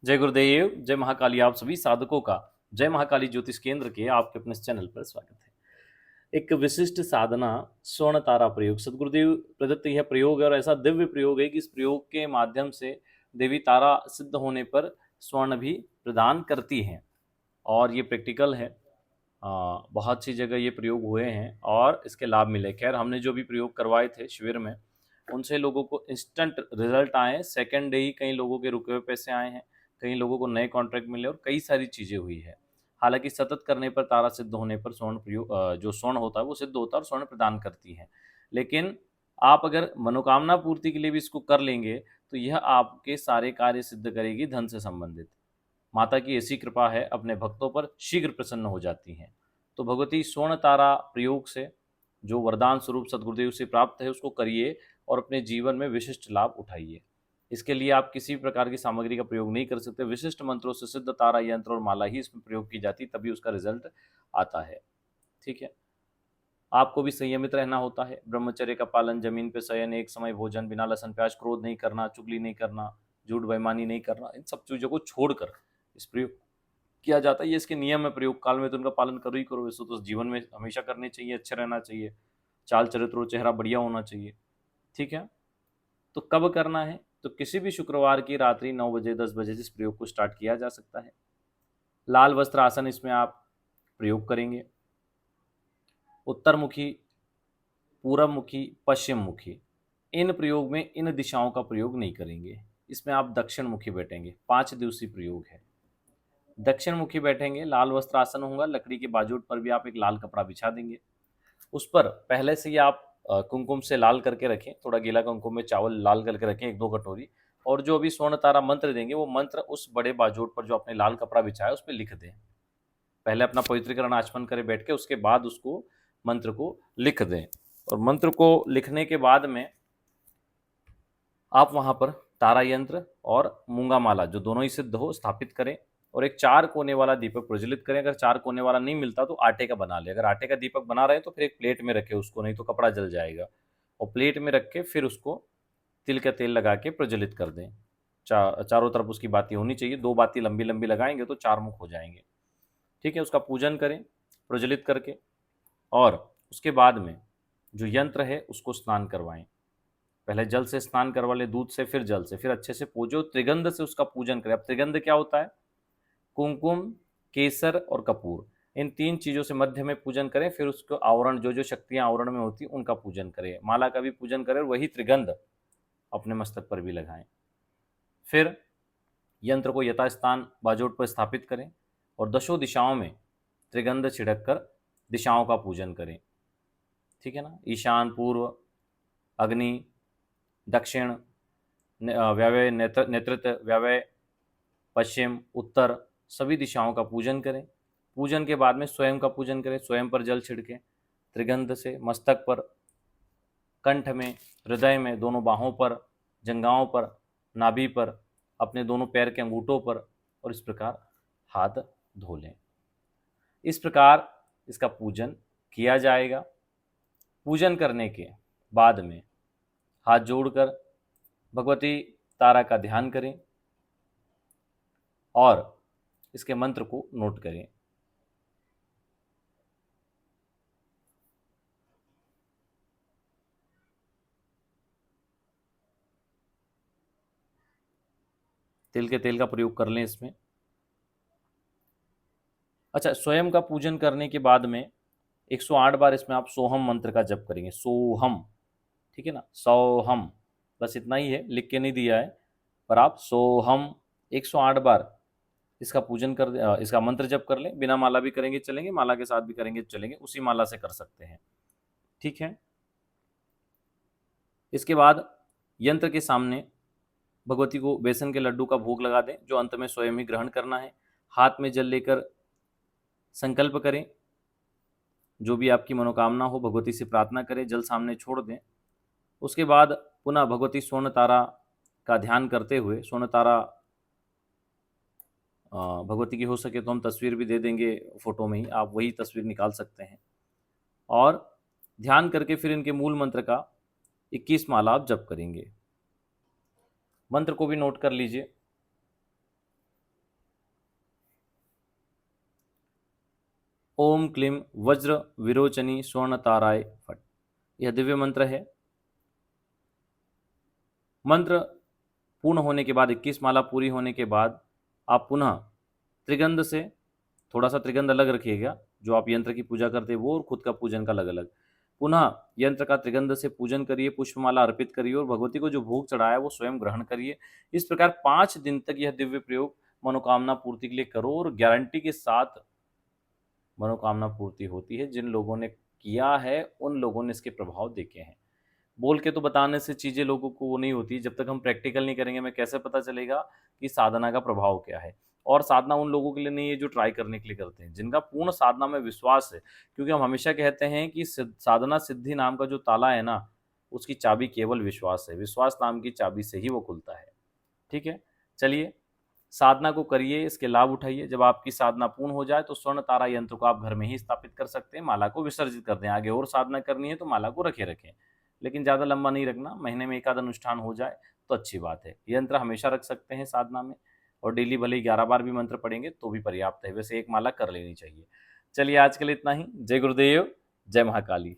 जय गुरुदेव, जय महाकाली। आप सभी साधकों का जय महाकाली ज्योतिष केंद्र के आपके अपने इस चैनल पर स्वागत है। एक विशिष्ट साधना स्वर्ण तारा प्रयोग सदगुरुदेव प्रदत्त यह प्रयोग है और ऐसा दिव्य प्रयोग है कि इस प्रयोग के माध्यम से देवी तारा सिद्ध होने पर स्वर्ण भी प्रदान करती हैं और ये प्रैक्टिकल है। बहुत सी जगह ये प्रयोग हुए हैं और इसके लाभ मिले। खैर, हमने जो भी प्रयोग करवाए थे शिविर में, उनसे लोगों को इंस्टेंट रिजल्ट आए। सेकेंड डे ही कई लोगों के रुके हुए पैसे आए हैं, कई लोगों को नए कॉन्ट्रैक्ट मिले और कई सारी चीज़ें हुई है। हालांकि सतत करने पर, तारा सिद्ध होने पर स्वर्ण प्रयोग जो स्वर्ण होता है वो सिद्ध होता है और स्वर्ण प्रदान करती है। लेकिन आप अगर मनोकामना पूर्ति के लिए भी इसको कर लेंगे तो यह आपके सारे कार्य सिद्ध करेगी। धन से संबंधित माता की ऐसी कृपा है, अपने भक्तों पर शीघ्र प्रसन्न हो जाती हैं। तो भगवती स्वर्ण तारा प्रयोग से जो वरदान स्वरूप सदगुरुदेव से प्राप्त है उसको करिए और अपने जीवन में विशिष्ट लाभ उठाइए। इसके लिए आप किसी भी प्रकार की सामग्री का प्रयोग नहीं कर सकते। विशिष्ट मंत्रों से सिद्ध तारा यंत्र और माला ही इसमें प्रयोग की जाती, तभी उसका रिजल्ट आता है। ठीक है। आपको भी संयमित रहना होता है। ब्रह्मचर्य का पालन, जमीन पे शयन, एक समय भोजन, बिना लहसन प्याज, क्रोध नहीं करना, चुगली नहीं करना, झूठ बेईमानी नहीं करना, इन सब चीज़ों को छोड़कर इस प्रयोग किया जाता है। ये इसके नियम है। प्रयोग काल में तो उनका पालन करो ही करो। वैसे तो जीवन में हमेशा करने चाहिए, अच्छा रहना चाहिए, चाल चरित्र और चेहरा बढ़िया होना चाहिए। ठीक है। तो कब करना है? तो किसी भी शुक्रवार की रात्रि 9 बजे 10 बजे इस प्रयोग को स्टार्ट किया जा सकता है। लाल वस्त्र आसन इसमें आप प्रयोग करेंगे। उत्तरमुखी, पूर्वमुखी, पश्चिम मुखी, इन प्रयोग में इन दिशाओं का प्रयोग नहीं करेंगे। इसमें आप दक्षिण मुखी बैठेंगे। 5 दिवसीय प्रयोग है। दक्षिण मुखी बैठेंगे, लाल वस्त्र आसन होगा। लकड़ी के बाजूट पर भी आप एक लाल कपड़ा बिछा देंगे। उस पर पहले से ही आप कुमकुम से लाल करके रखें, थोड़ा गीला कुमकुम में चावल लाल करके रखें, 1-2 कटोरी। और जो अभी स्वर्ण तारा मंत्र देंगे वो मंत्र उस बड़े बाजूट पर जो आपने लाल कपड़ा बिछाया उस पर लिख दें। पहले अपना पवित्रीकरण आचमन करें बैठ के, उसके बाद उसको मंत्र को लिख दें। और मंत्र को लिखने के बाद में आप वहां पर तारा यंत्र और मूंगा माला जो दोनों ही सिद्ध हो स्थापित करें और एक 4 कोने वाला दीपक प्रज्वलित करें। अगर 4 कोने वाला नहीं मिलता तो आटे का बना ले। अगर आटे का दीपक बना रहे हैं तो फिर एक प्लेट में रखे उसको, नहीं तो कपड़ा जल जाएगा। और प्लेट में रख के फिर उसको तिल का तेल लगा के प्रज्वलित कर दें। चारों तरफ उसकी बाती होनी चाहिए। 2 बाती लंबी लंबी लगाएंगे तो 4 मुख हो जाएंगे। ठीक है। उसका पूजन करें प्रज्वलित करके और उसके बाद में जो यंत्र है उसको स्नान करवाएं। पहले जल से स्नान करवा ले, दूध से, फिर जल से, फिर अच्छे से पूजो। त्रिगंध से उसका पूजन करें। अब त्रिगंध क्या होता है? कुमकुम, केसर और कपूर, इन 3 चीज़ों से मध्य में पूजन करें। फिर उसको आवरण, जो जो शक्तियाँ आवरण में होती उनका पूजन करें। माला का भी पूजन करें और वही त्रिगंध अपने मस्तक पर भी लगाएं। फिर यंत्र को यथास्थान बाजोट पर स्थापित करें और दशों दिशाओं में त्रिगंध छिड़क कर दिशाओं का पूजन करें। ठीक है ना। ईशान, पूर्व, अग्नि, दक्षिण, व्यवय, नेतृत्व, व्यवय, पश्चिम, उत्तर, सभी दिशाओं का पूजन करें। पूजन के बाद में स्वयं का पूजन करें। स्वयं पर जल छिड़कें त्रिगंध से, मस्तक पर, कंठ में, हृदय में, दोनों बाहों पर, जंघाओं पर, नाभि पर, अपने दोनों पैर के अंगूठों पर, और इस प्रकार हाथ धो लें। इस प्रकार इसका पूजन किया जाएगा। पूजन करने के बाद में हाथ जोड़कर भगवती तारा का ध्यान करें और इसके मंत्र को नोट करें। तिल के तेल का प्रयोग कर लें इसमें। अच्छा, स्वयं का पूजन करने के बाद में 108 बार इसमें आप सोहम मंत्र का जप करेंगे। सोहम, ठीक है ना, सोहम, बस इतना ही है, लिख के नहीं दिया है, पर आप सोहम 108 बार इसका पूजन कर, इसका मंत्र जप कर लें। बिना माला भी करेंगे चलेंगे, माला के साथ भी करेंगे चलेंगे, उसी माला से कर सकते हैं। ठीक है। इसके बाद यंत्र के सामने भगवती को बेसन के लड्डू का भोग लगा दें, जो अंत में स्वयं ही ग्रहण करना है। हाथ में जल लेकर संकल्प करें, जो भी आपकी मनोकामना हो भगवती से प्रार्थना करें, जल सामने छोड़ दें। उसके बाद पुनः भगवती स्वर्ण तारा का ध्यान करते हुए, स्वर्ण तारा भगवती की हो सके तो हम तस्वीर भी दे देंगे फोटो में ही, आप वही तस्वीर निकाल सकते हैं। और ध्यान करके फिर इनके मूल मंत्र का 21 माला आप जप करेंगे। मंत्र को भी नोट कर लीजिए। ओम क्लीम वज्र विरोचनी स्वर्ण ताराय फट। यह दिव्य मंत्र है। मंत्र पूर्ण होने के बाद 21 माला पूरी होने के बाद आप पुनः त्रिगंध से थोड़ा सा त्रिगंध अलग रखिएगा, जो आप यंत्र की पूजा करते हैं वो, और खुद का पूजन का अलग अलग। पुनः यंत्र का त्रिगंध से पूजन करिए, पुष्पमाला अर्पित करिए और भगवती को जो भोग चढ़ाया वो स्वयं ग्रहण करिए। इस प्रकार 5 दिन तक यह दिव्य प्रयोग मनोकामना पूर्ति के लिए करो, और गारंटी के साथ मनोकामना पूर्ति होती है। जिन लोगों ने किया है उन लोगों ने इसके प्रभाव देखे हैं। बोल के तो बताने से चीज़ें लोगों को वो नहीं होती, जब तक हम प्रैक्टिकल नहीं करेंगे हमें कैसे पता चलेगा कि साधना का प्रभाव क्या है। और साधना उन लोगों के लिए नहीं है जो ट्राई करने के लिए करते हैं, जिनका पूर्ण साधना में विश्वास है। क्योंकि हम हमेशा कहते हैं कि साधना सिद्धि नाम का जो ताला है ना, उसकी चाबी केवल विश्वास है। विश्वास नाम की चाबी से ही वो खुलता है। ठीक है, चलिए साधना को करिए, इसके लाभ उठाइए। जब आपकी साधना पूर्ण हो जाए तो स्वर्ण तारा यंत्र को आप घर में ही स्थापित कर सकते हैं, माला को विसर्जित कर दें। आगे और साधना करनी है तो माला को रखे रखें, लेकिन ज़्यादा लंबा नहीं रखना। महीने में एक आध अनुष्ठान हो जाए तो अच्छी बात है। यंत्र हमेशा रख सकते हैं साधना में, और डेली भले ही 11 बार भी मंत्र पढ़ेंगे तो भी पर्याप्त है। वैसे एक माला कर लेनी चाहिए। चलिए आज के लिए इतना ही। जय गुरुदेव, जय महाकाली।